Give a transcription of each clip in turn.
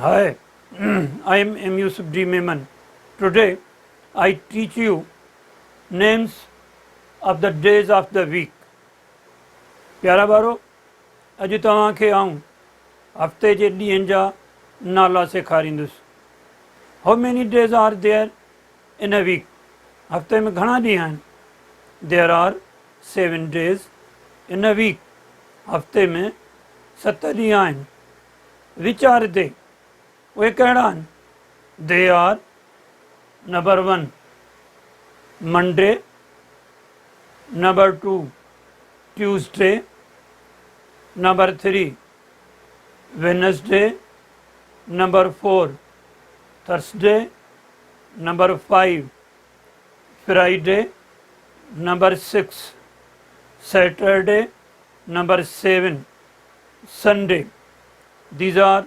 Hi, I am M. Yusuf D. Memon. Today I teach you names of the days of the week. प्यारा बारो, अॼु तव्हांखे आऊं हफ़्ते जे ॾींहंनि जा नाला सेखारींदुसि. How many days are there in a week? हफ़्ते में घणा ॾींहं आहिनि? There are 7 days in a week. हफ़्ते में 7 ॾींहं आहिनि. Which are they? उहे कहिड़ा आहिनि? They are number 1 Monday, number 2 Tuesday, number 3 Wednesday, number 4 Thursday, number 5 Friday, number 6 Saturday, number 7 Sunday. These are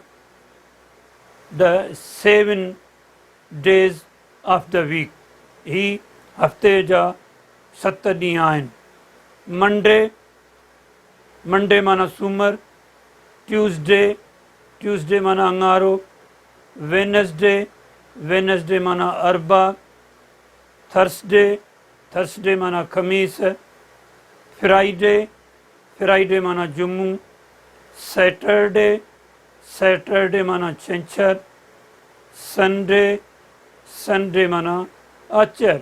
the 7 days of the week. ही हफ़्ते जा 7 ॾींहं आहिनि. मंडे माना सूमर, ट्यूसडे माना अंगारो, वेनसडे माना अरबा, थर्सडे माना खमीस, फ्राइडे माना जुम्मू, सैटरडे माना छंछर, संडे माना आचर.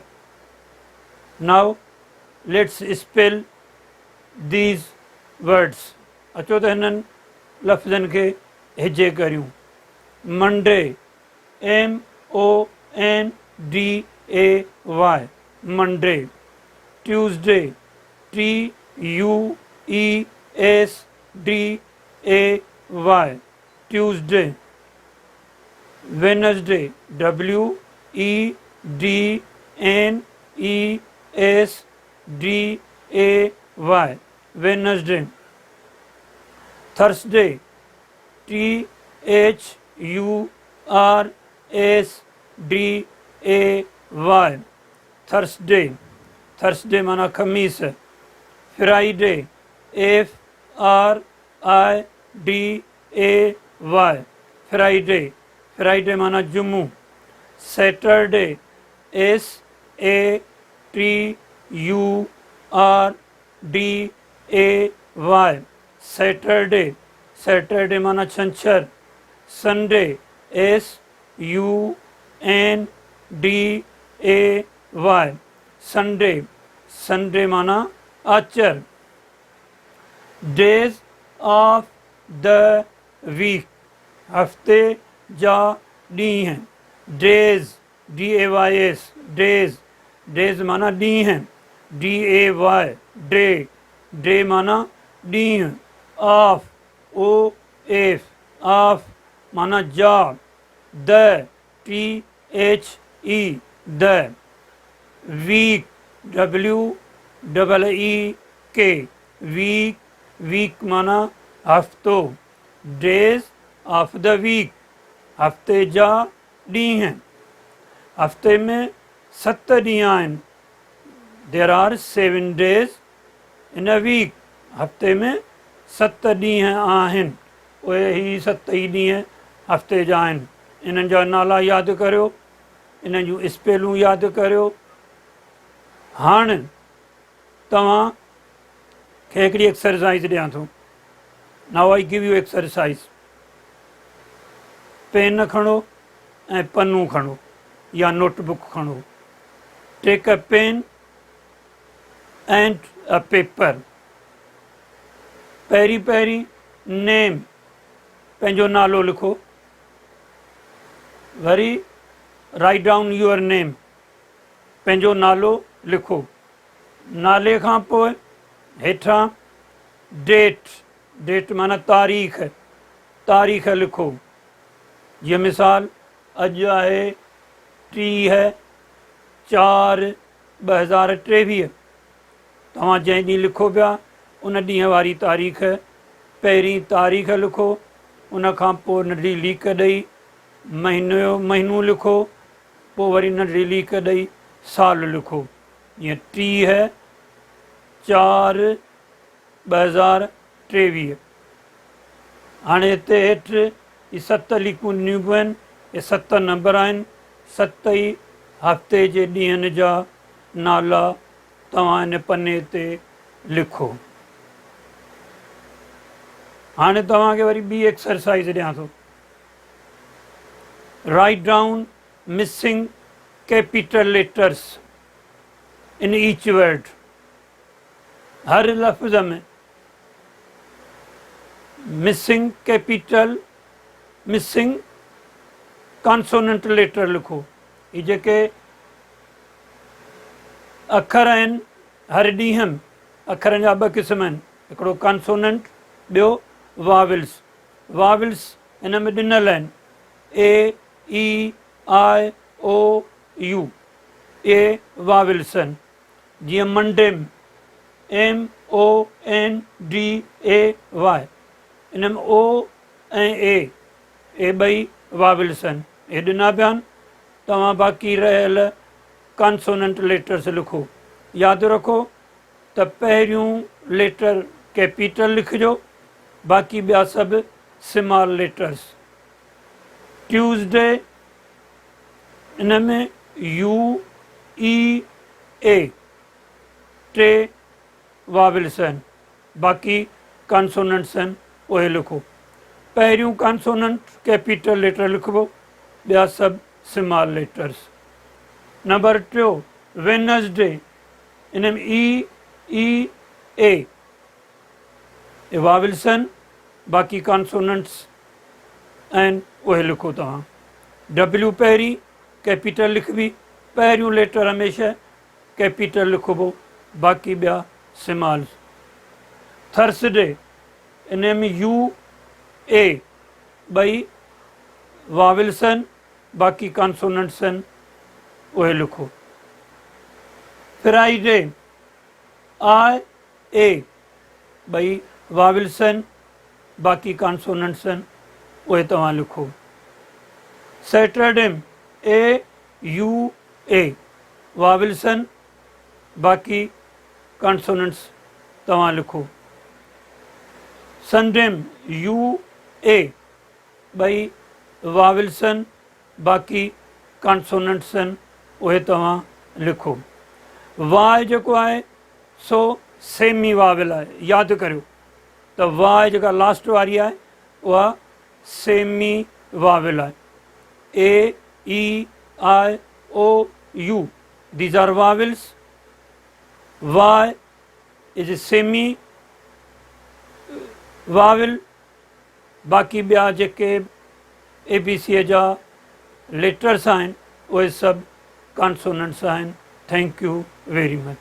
Now let's spell these words. अचो त हिननि लफ़्ज़नि खे हिजे करियूं. Monday, MONDAY, Monday. Tuesday, TUESDAY, Tuesday. Wednesday, WEDNESDAY, Wednesday. Thursday, THURSDAY, Thursday माना खमीस. Friday, FRIDAY, Friday माना जुम्मू. Saturday, SATURDAY, Saturday माना छंछर. Sunday, SUNDAY, Sunday माना आचर. Days of the week, हफ्ते जा ॾींहं. Days, DAYS, days माना ॾींहं. DAY, day माना ॾींहं. OF माना जा. The, the. Week, WEEK, week माना हफ्तो. Days of the week, हफ्ते जा ॾींहं. हफ्ते में 7 ॾींहं आहिनि. There are 7 days in a week. हफ्ते में 7 ॾींहं आहिनि. उहे ही 7 ई ॾींहं हफ्ते जा आहिनि. इन्हनि जा नाला यादि करियो, इन्हनि जूं स्पेलूं यादि करियो. हाणे तव्हां खे हिकिड़ी एक्सरसाइज़ ॾियां थो. Now I give you exercise. Pen खणो ऐं पन्नू खणो या नोटबुक खणो. Take a pen and a paper. पहिरीं नेम, पंहिंजो नालो लिखो. वरी राइट डाउन यूअर नेम, पंहिंजो नालो लिखो. नाले खां पोइ हेठां डेट माना तारीख़ लिखो. जीअं मिसाल, अॼु आहे 30/4/2023. तव्हां जंहिं ॾींहुं लिखो पिया उन ॾींहं वारी तारीख़ पहिरीं तारीख़ लिखो. उन खां पोइ नंढड़ी लीक ॾेई महीनो लिखो. पोइ वरी नंढड़ी लीक ॾेई साल लिखो. जीअं 30/4/2023. हाणे हिते हेठि ही 7 लीकूं ॾिनियूं पियूं आहिनि, इहे 7 नंबर आहिनि। 7 ई हफ़्ते जे ॾींहंनि जा नाला तव्हां हिन पने ते लिखो। हाणे तव्हांखे वरी ॿी एक्सरसाइज़ ॾियां थो। Write down missing capital letters in each word. हर लफ़्ज़ में missing capital, missing consonant letter लिखो। ही जेके अखर आहिनि, हर ॾींहं में अखरनि जा 2 क़िस्म आहिनि, हिकिड़ो कॉन्सोनेंट, ॿियो वाविल्स। वाविल्स हिन में ॾिनल आहिनि ए, ई, आई, ओ, यू। ए वाविल्स आहिनि। जीअं मंडे में MONDAY, इन में ओ ऐं ए ॿई वाविल्स आहिनि। हे ॾिना पिया आहिनि। तव्हां बाक़ी रहियल कॉन्सोनेंट लेटर्स लिखो। यादि रखो त पहिरियों लेटर कैपिटल लिखिजो, बाक़ी ॿिया सभु स्मॉल लेटर्स। ट्यूसडे, इन में UEA 3 वाविल्स आहिनि, बाक़ी कॉन्सोनेंट्स आहिनि, उहे लिखो। पहिरियों कॉन्सोनेंट कैपिटल लेटर लिखिबो, ॿिया सभु स्मॉल लेटर्स। नंबर 2 वेनसडे, इन में EEA वाविल्स आहिनि, बाक़ी कॉन्सोनेंट्स आहिनि, उहे लिखो तव्हां। W पहिरीं कैपिटल लिखबी, पहिरियों लेटर हमेशह कैपिटल लिखिबो, बाक़ी ॿिया स्मॉल। थर्सडे, इन में UA ॿई वाविल्स आहिनि, बाक़ी कॉन्सोनेंट्स आहिनि, उहे लिखो। फ्राइडे IA ॿई वाविल्स आहिनि, बाक़ी कॉन्सोनेंट्स आहिनि, उहे तव्हां लिखो। सैटरडे AUA वाविल्स आहिनि, बाक़ी कॉन्सोनेंट्स तव्हां लिखो। संडे UA ॿई वाविल्स आहिनि, बाक़ी कॉन्सोनेंट्स आहिनि, उहे तव्हां लिखो। वाय जेको आहे सो सेमी वाविल आहे। यादि करियो त वाय जेका लास्ट वारी आहे उहा सेमी वाविल आहे। AEIOU these are vowels. Why is semi vowel, बाक़ी ॿिया जेके ABC जा लेटर्स आहिनि उहे सभु कॉन्सोनेंट्स आहिनि। Thank U very much.